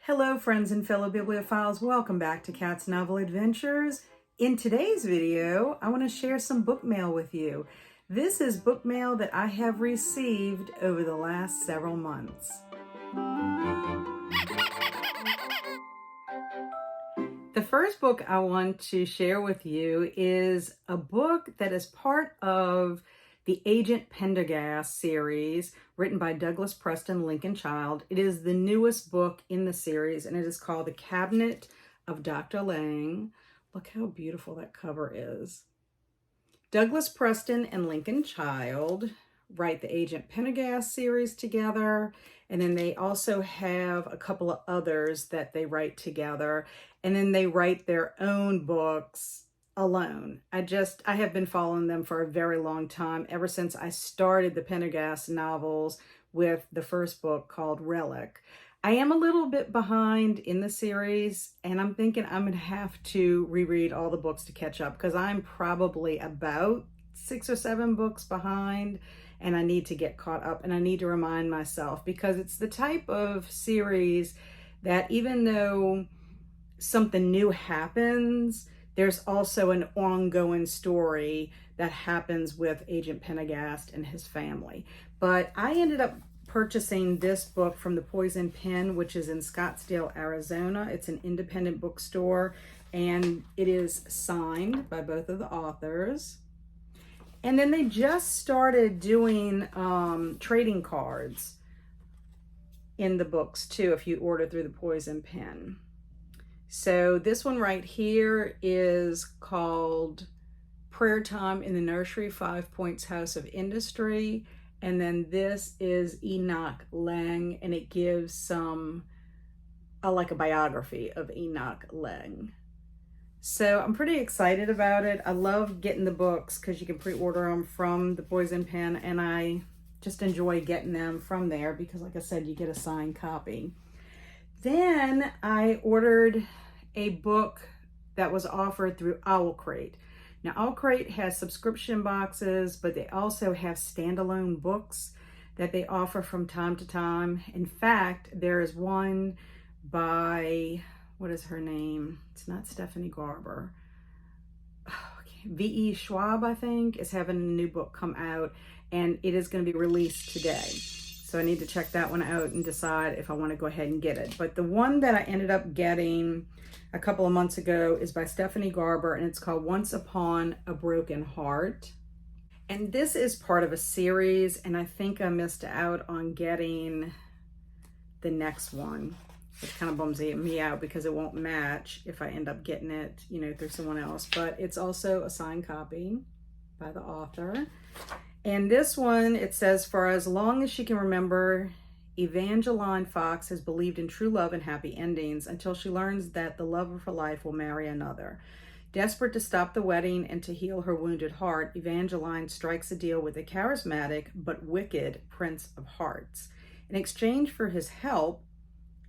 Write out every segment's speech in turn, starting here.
Hello friends and fellow bibliophiles, welcome back to Cat's Novel Adventures. In today's video, I want to share some book mail with you. This is book mail that I have received over the last several months. The first book I want to share with you is a book that is part of the Agent Pendergast series, written by Douglas Preston Lincoln Child. It is the newest book in the series, and it is called The Cabinet of Dr. Lang. Look how beautiful that cover is. Douglas Preston and Lincoln Child write the Agent Pendergast series together, and then they also have a couple of others that they write together, and then they write their own books alone. I have been following them for a very long time, ever since I started the Pendergast novels with the first book called Relic. I am a little bit behind in the series, and I'm thinking I'm gonna have to reread all the books to catch up, because I'm probably about 6 or 7 books behind, and I need to get caught up, and I need to remind myself, because it's the type of series that even though something new happens, there's also an ongoing story that happens with Agent Pendergast and his family. But I ended up purchasing this book from the Poison Pen, which is in Scottsdale, Arizona. It's an independent bookstore, and it is signed by both of the authors. And then they just started doing trading cards in the books too, if you order through the Poison Pen. So this one right here is called Prayer Time in the Nursery, 5 Points House of Industry. And then this is Enoch Lang, and it gives some, like a biography of Enoch Lang. So I'm pretty excited about it. I love getting the books because you can pre-order them from the Poison Pen, and I just enjoy getting them from there because, like I said, you get a signed copy. Then I ordered a book that was offered through OwlCrate. Now, OwlCrate has subscription boxes, but they also have standalone books that they offer from time to time. In fact, there is one by, what is her name? It's not Stephanie Garber. V.E. Schwab, I think, is having a new book come out, and it is going to be released today. So I need to check that one out and decide if I want to go ahead and get it. But the one that I ended up getting a couple of months ago is by Stephanie Garber, and it's called Once Upon a Broken Heart. And this is part of a series, and I think I missed out on getting the next one, which kind of bums me out because it won't match if I end up getting it, through someone else. But it's also a signed copy by the author. And this one, it says, for as long as she can remember, Evangeline Fox has believed in true love and happy endings until she learns that the love of her life will marry another. Desperate to stop the wedding and to heal her wounded heart, Evangeline strikes a deal with a charismatic but wicked Prince of Hearts. In exchange for his help,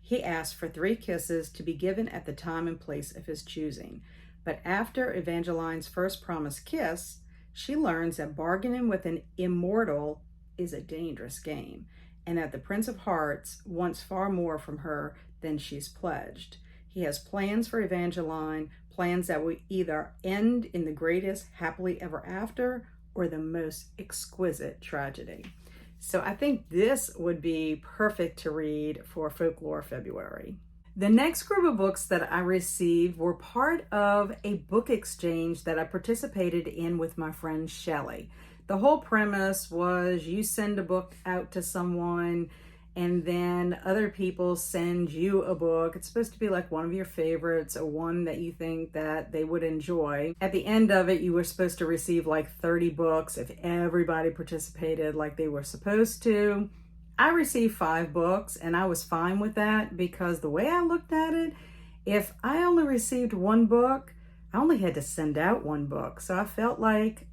he asks for 3 kisses to be given at the time and place of his choosing. But after Evangeline's first promised kiss, she learns that bargaining with an immortal is a dangerous game, and that the Prince of Hearts wants far more from her than she's pledged. He has plans for Evangeline, plans that will either end in the greatest happily ever after or the most exquisite tragedy. So I think this would be perfect to read for Folklore February. The next group of books that I received were part of a book exchange that I participated in with my friend Shelley. The whole premise was you send a book out to someone, and then other people send you a book. It's supposed to be like one of your favorites or one that you think that they would enjoy. At the end of it, you were supposed to receive like 30 books if everybody participated like they were supposed to. I received 5 books, and I was fine with that because the way I looked at it, if I only received 1 book, I only had to send out 1 book. So I felt like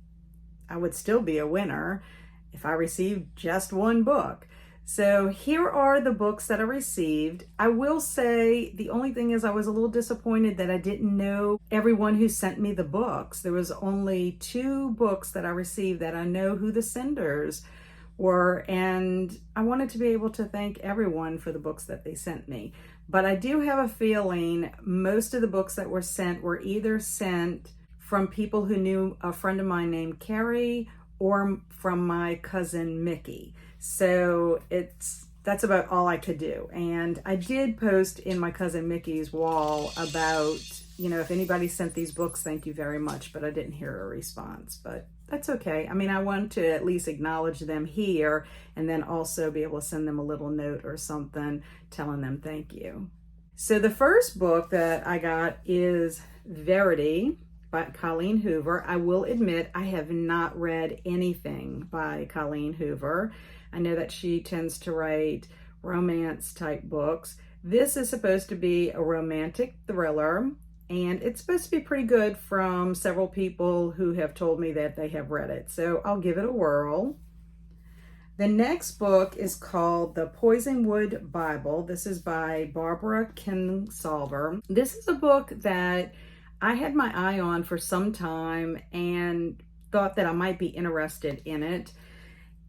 I would still be a winner if I received just 1 book. So here are the books that I received. I will say the only thing is I was a little disappointed that I didn't know everyone who sent me the books. There was only 2 books that I received that I know who the senders were, and I wanted to be able to thank everyone for the books that they sent me. But I do have a feeling most of the books that were sent were either sent from people who knew a friend of mine named Carrie or from my cousin Mickey. So that's about all I could do. And I did post in my cousin Mickey's wall about, if anybody sent these books, thank you very much, but I didn't hear a response. But that's okay. I mean, I want to at least acknowledge them here and then also be able to send them a little note or something telling them thank you. So the first book that I got is Verity by Colleen Hoover. I will admit I have not read anything by Colleen Hoover. I know that she tends to write romance type books. This is supposed to be a romantic thriller, and it's supposed to be pretty good from several people who have told me that they have read it. So I'll give it a whirl. The next book is called The Poisonwood Bible. This is by Barbara Kinsolver. This is a book that I had my eye on for some time and thought that I might be interested in it.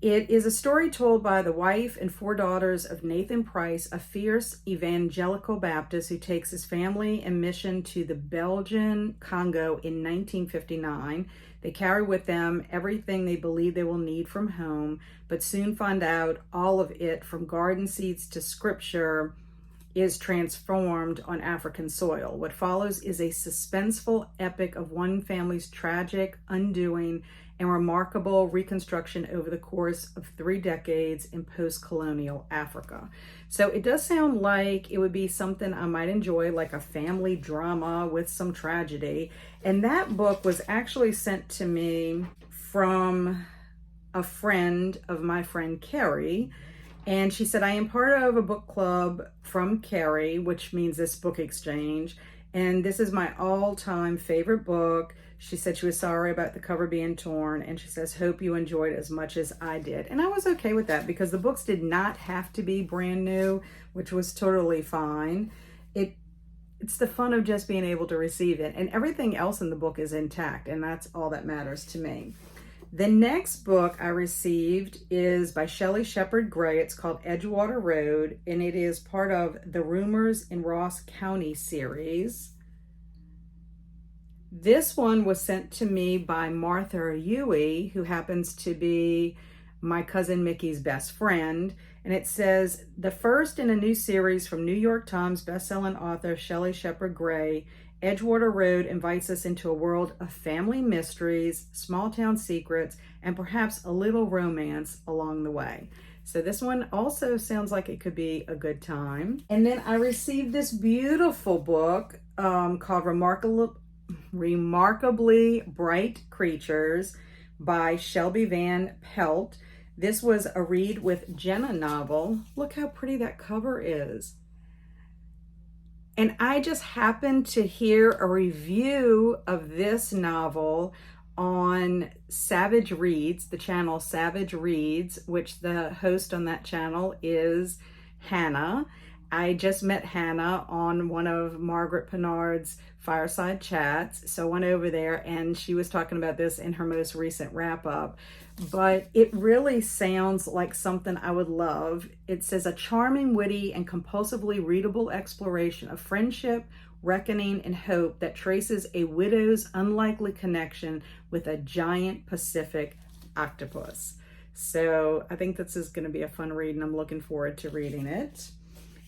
It is a story told by the wife and 4 daughters of Nathan Price, a fierce evangelical Baptist who takes his family and mission to the Belgian Congo in 1959. They carry with them everything they believe they will need from home, but soon find out all of it, from garden seeds to scripture, is transformed on African soil. What follows is a suspenseful epic of one family's tragic undoing and remarkable reconstruction over the course of 3 decades in post-colonial Africa. So it does sound like it would be something I might enjoy, like a family drama with some tragedy. And that book was actually sent to me from a friend of my friend Carrie. And she said, I am part of a book club from Carrie, which means this book exchange. And this is my all-time favorite book. She said she was sorry about the cover being torn, and she says, hope you enjoyed it as much as I did. And I was okay with that because the books did not have to be brand new, which was totally fine. It's the fun of just being able to receive it, and everything else in the book is intact, and that's all that matters to me. The next book I received is by Shelley Shepherd Gray. It's called Edgewater Road, and it is part of the Rumors in Ross County series. This one was sent to me by Martha Huey, who happens to be my cousin Mickey's best friend. And it says, the first in a new series from New York Times bestselling author Shelley Shepherd Gray, Edgewater Road invites us into a world of family mysteries, small town secrets, and perhaps a little romance along the way. So this one also sounds like it could be a good time. And then I received this beautiful book called Remarkably Bright Creatures by Shelby Van Pelt. This was a Read with Jenna novel. Look how pretty that cover is. And I just happened to hear a review of this novel on Savage Reads, the channel Savage Reads, which the host on that channel is Hannah. I just met Hannah on one of Margaret Pinard's Fireside chats. So I went over there and she was talking about this in her most recent wrap up. But it really sounds like something I would love. It says, a charming, witty, and compulsively readable exploration of friendship, reckoning, and hope that traces a widow's unlikely connection with a giant Pacific octopus. So I think this is going to be a fun read, and I'm looking forward to reading it.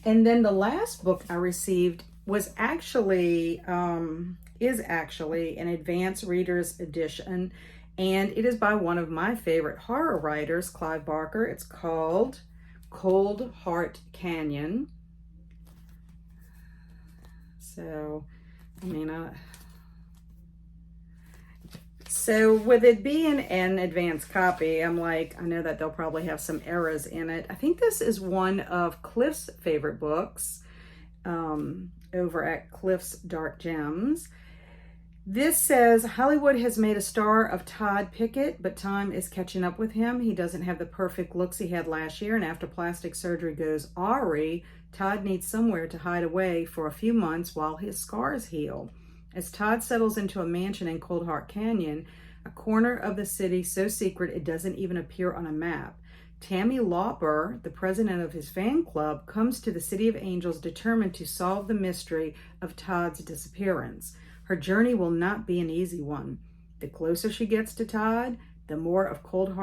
And then the last book I received was actually, is actually an advanced reader's edition. And it is by one of my favorite horror writers, Clive Barker. It's called Cold Heart Canyon. So, so with it being an advanced copy, I'm like, I know that they'll probably have some errors in it. I think this is one of Cliff's favorite books over at Cliff's Dark Gems. This says, Hollywood has made a star of Todd Pickett, but time is catching up with him. He doesn't have the perfect looks he had last year, and after plastic surgery goes awry, Todd needs somewhere to hide away for a few months while his scars heal. As Todd settles into a mansion in Cold Heart Canyon, a corner of the city so secret it doesn't even appear on a map, Tammy Lauper, the president of his fan club, comes to the City of Angels determined to solve the mystery of Todd's disappearance. Her journey will not be an easy one. The closer she gets to Todd, the more of Cold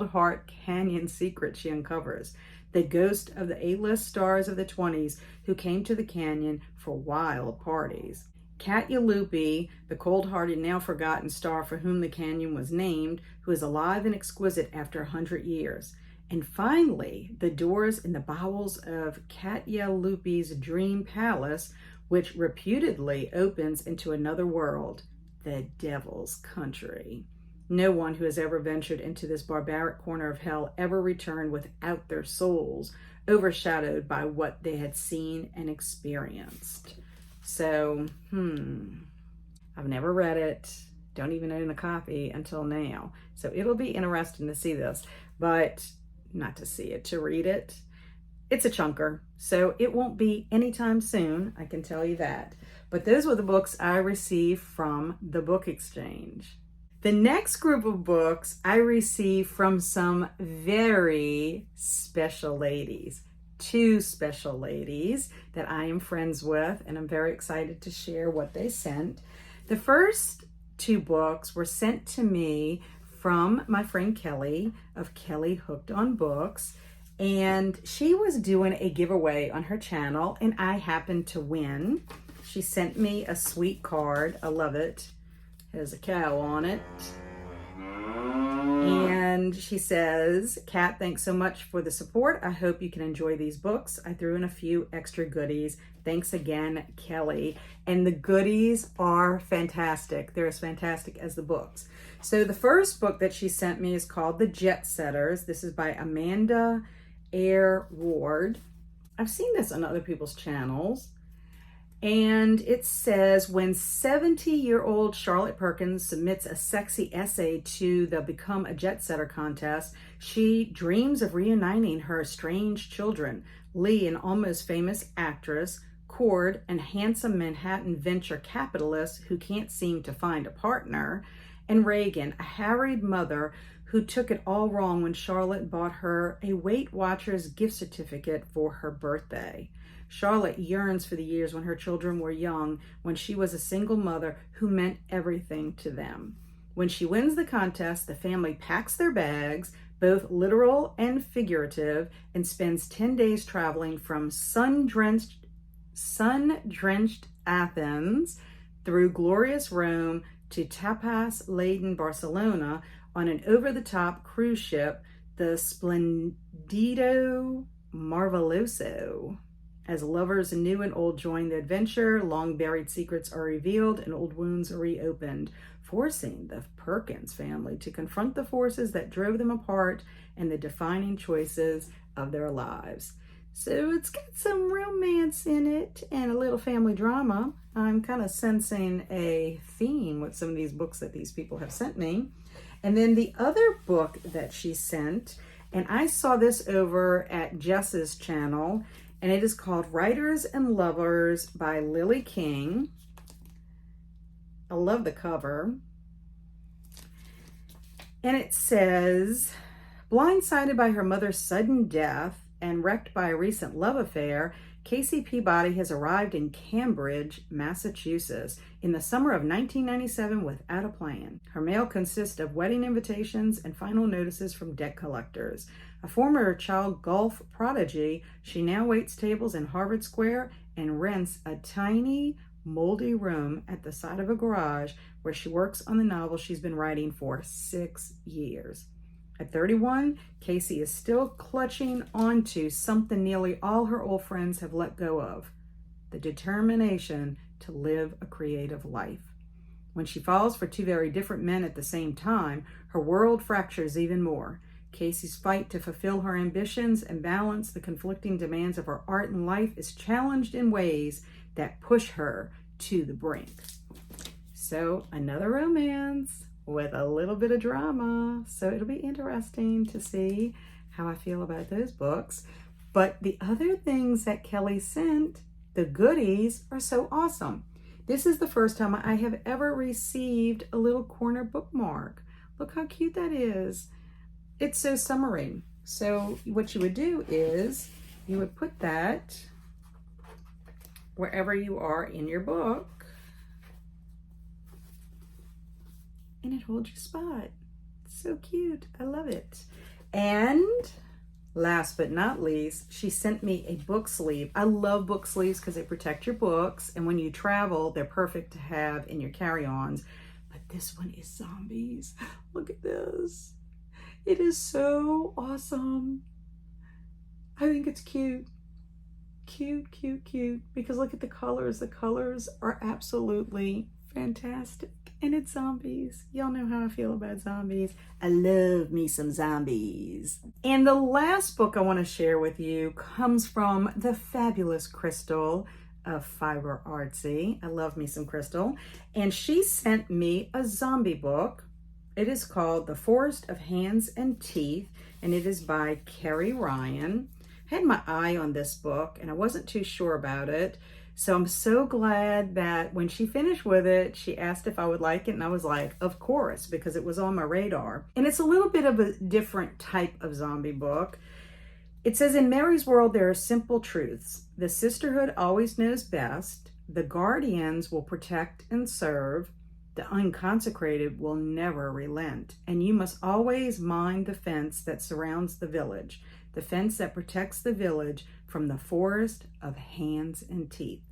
Heart Canyon secret she uncovers. The ghost of the A-list stars of the 20s who came to the canyon for wild parties. Katya Lupi, the cold-hearted, now forgotten star for whom the canyon was named, who is alive and exquisite after 100 years. And finally, the doors in the bowels of Katya Lupi's dream palace, which reputedly opens into another world, the Devil's Country. No one who has ever ventured into this barbaric corner of hell ever returned without their souls overshadowed by what they had seen and experienced. So, I've never read it, don't even own a copy until now. So it'll be interesting to see this, but not to see it, to read it. It's a chunker, so it won't be anytime soon, I can tell you that. But those were the books I received from the Book Exchange. The next group of books I received from some very special ladies. 2 special ladies that I am friends with, and I'm very excited to share what they sent. The first 2 books were sent to me from my friend Kelly of Kelly Hooked on Books, and she was doing a giveaway on her channel, and I happened to win. She sent me a sweet card. I love it. It has a cow on it. And she says, Kat, thanks so much for the support. I hope you can enjoy these books. I threw in a few extra goodies. Thanks again, Kelly. And the goodies are fantastic. They're as fantastic as the books. So the first book that she sent me is called The Jet Setters. This is by Amanda Eyre Ward. I've seen this on other people's channels. And it says, when 70-year-old Charlotte Perkins submits a sexy essay to the Become a Jet Setter contest, she dreams of reuniting her estranged children, Lee, an almost famous actress, Cord, an handsome Manhattan venture capitalist who can't seem to find a partner, and Reagan, a harried mother who took it all wrong when Charlotte bought her a Weight Watchers gift certificate for her birthday. Charlotte yearns for the years when her children were young, when she was a single mother who meant everything to them. When she wins the contest, the family packs their bags, both literal and figurative, and spends 10 days traveling from sun-drenched Athens through glorious Rome to tapas-laden Barcelona on an over-the-top cruise ship, the Splendido Marveloso. As lovers new and old join the adventure, long-buried secrets are revealed and old wounds are reopened, forcing the Perkins family to confront the forces that drove them apart and the defining choices of their lives. So it's got some romance in it and a little family drama. I'm kind of sensing a theme with some of these books that these people have sent me. And then the other book that she sent, and I saw this over at Jess's channel, and it is called Writers and Lovers by Lily King. I love the cover. And it says, blindsided by her mother's sudden death and wrecked by a recent love affair, Casey Peabody has arrived in Cambridge, Massachusetts in the summer of 1997 without a plan. Her mail consists of wedding invitations and final notices from debt collectors. A former child golf prodigy, she now waits tables in Harvard Square and rents a tiny, moldy room at the side of a garage where she works on the novel she's been writing for 6 years. At 31, Casey is still clutching onto something nearly all her old friends have let go of, the determination to live a creative life. When she falls for 2 very different men at the same time, her world fractures even more. Casey's fight to fulfill her ambitions and balance the conflicting demands of her art and life is challenged in ways that push her to the brink. So, another romance with a little bit of drama. So it'll be interesting to see how I feel about those books. But the other things that Kelly sent, the goodies, are so awesome. This is the first time I have ever received a little corner bookmark. Look how cute that is. it's so summery. So what you would do is you would put that wherever you are in your book, and it holds your spot. It's so cute. I love it. And last but not least, she sent me a book sleeve. I love book sleeves because they protect your books, and when you travel, they're perfect to have in your carry-ons. But this one is zombies. Look at this. It is so awesome. I think it's cute. Cute, cute, cute. Because look at the colors. The colors are absolutely fantastic. And it's zombies. Y'all know how I feel about zombies. I love me some zombies. And the last book I want to share with you comes from the fabulous Crystal of Fiber Artsy. I love me some Crystal. And she sent me a zombie book. It is called The Forest of Hands and Teeth, and it is by Carrie Ryan. I had my eye on this book, and I wasn't too sure about it. So I'm so glad that when she finished with it, she asked if I would like it, and I was like, of course, because it was on my radar. And it's a little bit of a different type of zombie book. It says, in Mary's world, there are simple truths. The sisterhood always knows best. The guardians will protect and serve. The unconsecrated will never relent, and you must always mind the fence that surrounds the village, the fence that protects the village from the forest of hands and teeth.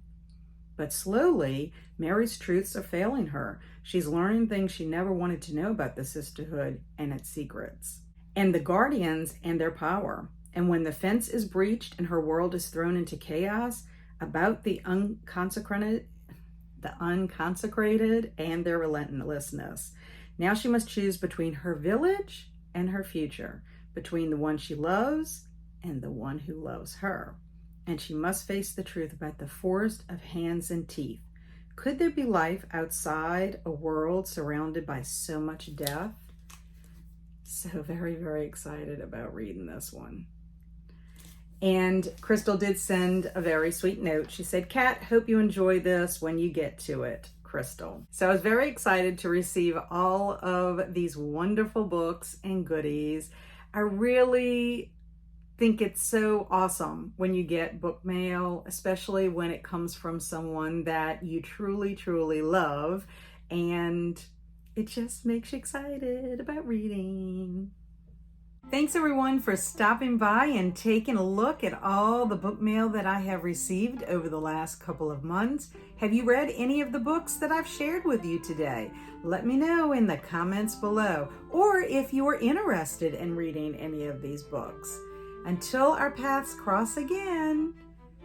But slowly, Mary's truths are failing her. She's learning things she never wanted to know about the sisterhood and its secrets, and the guardians and their power. And when the fence is breached and her world is thrown into chaos, about the unconsecrated and their relentlessness. Now she must choose between her village and her future, between the one she loves and the one who loves her. And she must face the truth about the forest of hands and teeth. Could there be life outside a world surrounded by so much death? So very, very excited about reading this one. And Crystal did send a very sweet note. She said, Kat, hope you enjoy this when you get to it, Crystal. So I was very excited to receive all of these wonderful books and goodies. I really think it's so awesome when you get book mail, especially when it comes from someone that you truly, truly love. And it just makes you excited about reading. Thanks everyone for stopping by and taking a look at all the book mail that I have received over the last couple of months. Have you read any of the books that I've shared with you today? Let me know in the comments below, or if you are interested in reading any of these books. Until our paths cross again,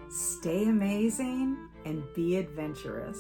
stay amazing and be adventurous.